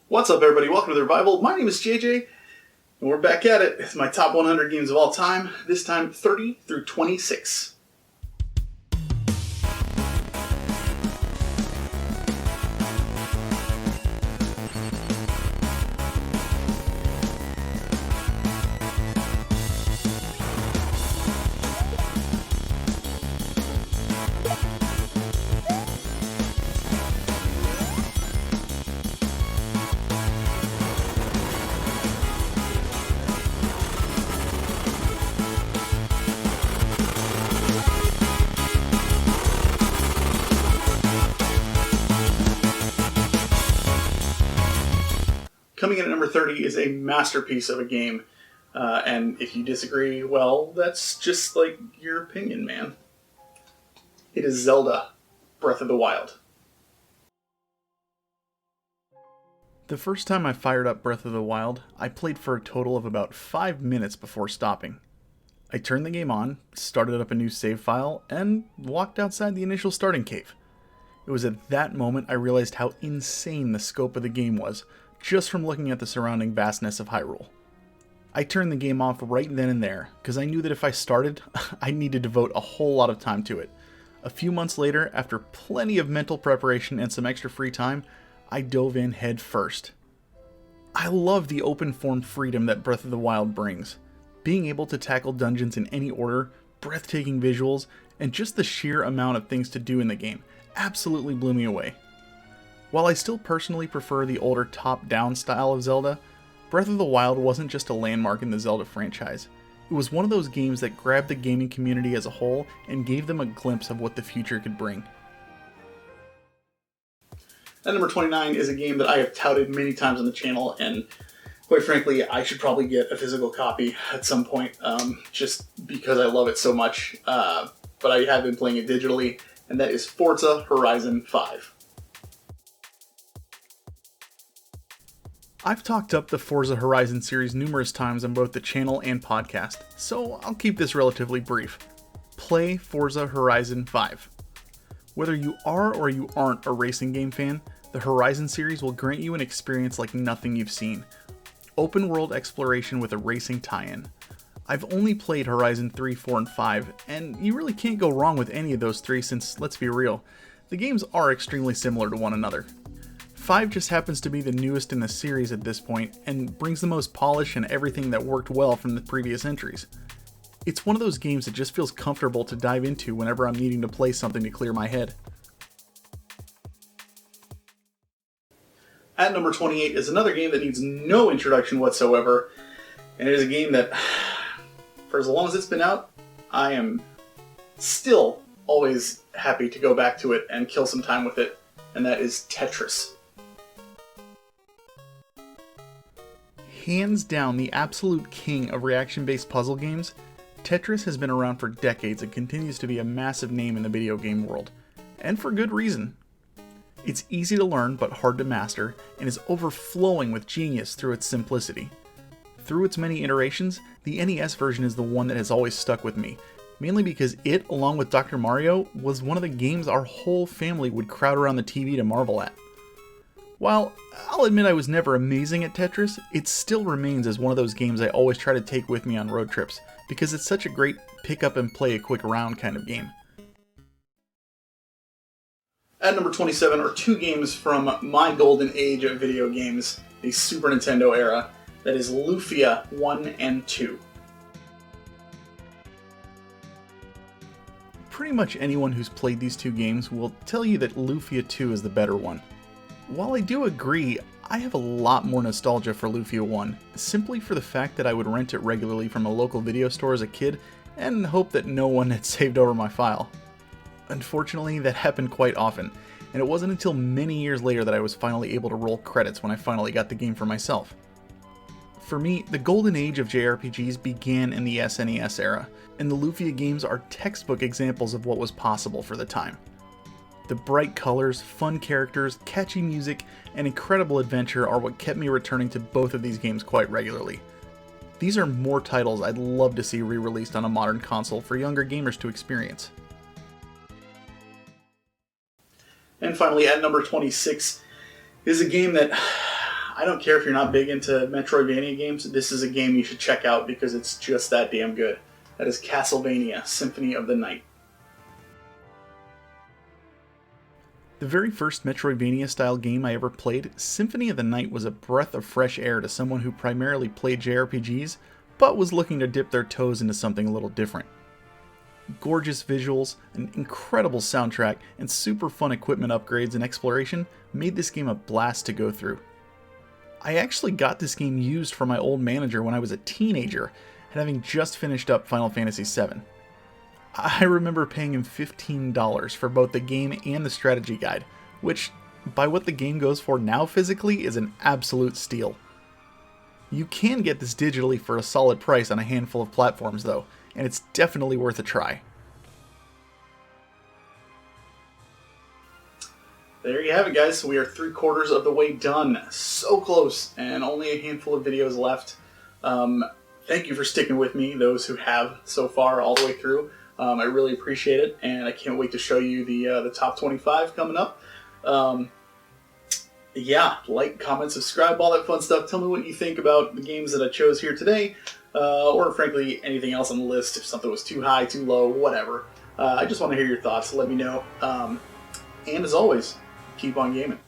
What's up, everybody? Welcome to The Revival. My name is JJ, and we're back at it. It's my top 100 games of all time, this time 30 through 26. Coming in at number 30 is a masterpiece of a game, and if you disagree, well, that's just like your opinion, man. It is Zelda: Breath of the Wild. The first time I fired up Breath of the Wild, I played for a total of about 5 minutes before stopping. I turned the game on, started up a new save file, and walked outside the initial starting cave. It was at that moment I realized how insane the scope of the game was, just from looking at the surrounding vastness of Hyrule. I turned the game off right then and there, because I knew that if I started, I'd need to devote a whole lot of time to it. A few months later, after plenty of mental preparation and some extra free time, I dove in head first. I love the open-form freedom that Breath of the Wild brings. Being able to tackle dungeons in any order, breathtaking visuals, and just the sheer amount of things to do in the game absolutely blew me away. While I still personally prefer the older top-down style of Zelda, Breath of the Wild wasn't just a landmark in the Zelda franchise. It was one of those games that grabbed the gaming community as a whole and gave them a glimpse of what the future could bring. At number 29 is a game that I have touted many times on the channel, and quite frankly, I should probably get a physical copy at some point, just because I love it so much, but I have been playing it digitally, and that is Forza Horizon 5. I've talked up the Forza Horizon series numerous times on both the channel and podcast, so I'll keep this relatively brief. Play Forza Horizon 5. Whether you are or you aren't a racing game fan, the Horizon series will grant you an experience like nothing you've seen. Open world exploration with a racing tie-in. I've only played Horizon 3, 4, and 5, and you really can't go wrong with any of those three since, let's be real, the games are extremely similar to one another. 5 just happens to be the newest in the series at this point, and brings the most polish and everything that worked well from the previous entries. It's one of those games that just feels comfortable to dive into whenever I'm needing to play something to clear my head. At number 28 is another game that needs no introduction whatsoever, and it is a game that, for as long as it's been out, I am still always happy to go back to it and kill some time with it, and that is Tetris. Hands down the absolute king of reaction-based puzzle games, Tetris has been around for decades and continues to be a massive name in the video game world. And for good reason. It's easy to learn but hard to master, and is overflowing with genius through its simplicity. Through its many iterations, the NES version is the one that has always stuck with me, mainly because it, along with Dr. Mario, was one of the games our whole family would crowd around the TV to marvel at. While I'll admit I was never amazing at Tetris, it still remains as one of those games I always try to take with me on road trips, because it's such a great pick up and play a quick round kind of game. At number 27 are two games from my golden age of video games, the Super Nintendo era, that is Lufia 1 and 2. Pretty much anyone who's played these two games will tell you that Lufia 2 is the better one. While I do agree, I have a lot more nostalgia for Lufia 1, simply for the fact that I would rent it regularly from a local video store as a kid and hope that no one had saved over my file. Unfortunately, that happened quite often, and it wasn't until many years later that I was finally able to roll credits when I finally got the game for myself. For me, the golden age of JRPGs began in the SNES era, and the Lufia games are textbook examples of what was possible for the time. The bright colors, fun characters, catchy music, and incredible adventure are what kept me returning to both of these games quite regularly. These are more titles I'd love to see re-released on a modern console for younger gamers to experience. And finally, at number 26 is a game that I don't care if you're not big into Metroidvania games, this is a game you should check out because it's just that damn good. That is Castlevania Symphony of the Night. The very first Metroidvania-style game I ever played, Symphony of the Night was a breath of fresh air to someone who primarily played JRPGs, but was looking to dip their toes into something a little different. Gorgeous visuals, an incredible soundtrack, and super fun equipment upgrades and exploration made this game a blast to go through. I actually got this game used for my old manager when I was a teenager, having just finished up Final Fantasy VII. I remember paying him $15 for both the game and the strategy guide, which, by what the game goes for now physically, is an absolute steal. You can get this digitally for a solid price on a handful of platforms though, and it's definitely worth a try. There you have it, guys. We are 3/4 of the way done. So close, and only a handful of videos left. Thank you for sticking with me, those who have so far all the way through. I really appreciate it, and I can't wait to show you the top 25 coming up. Yeah, like, comment, subscribe, all that fun stuff. Tell me what you think about the games that I chose here today, or frankly, anything else on the list. If something was too high, too low, whatever. I just want to hear your thoughts. Let me know. And as always, keep on gaming.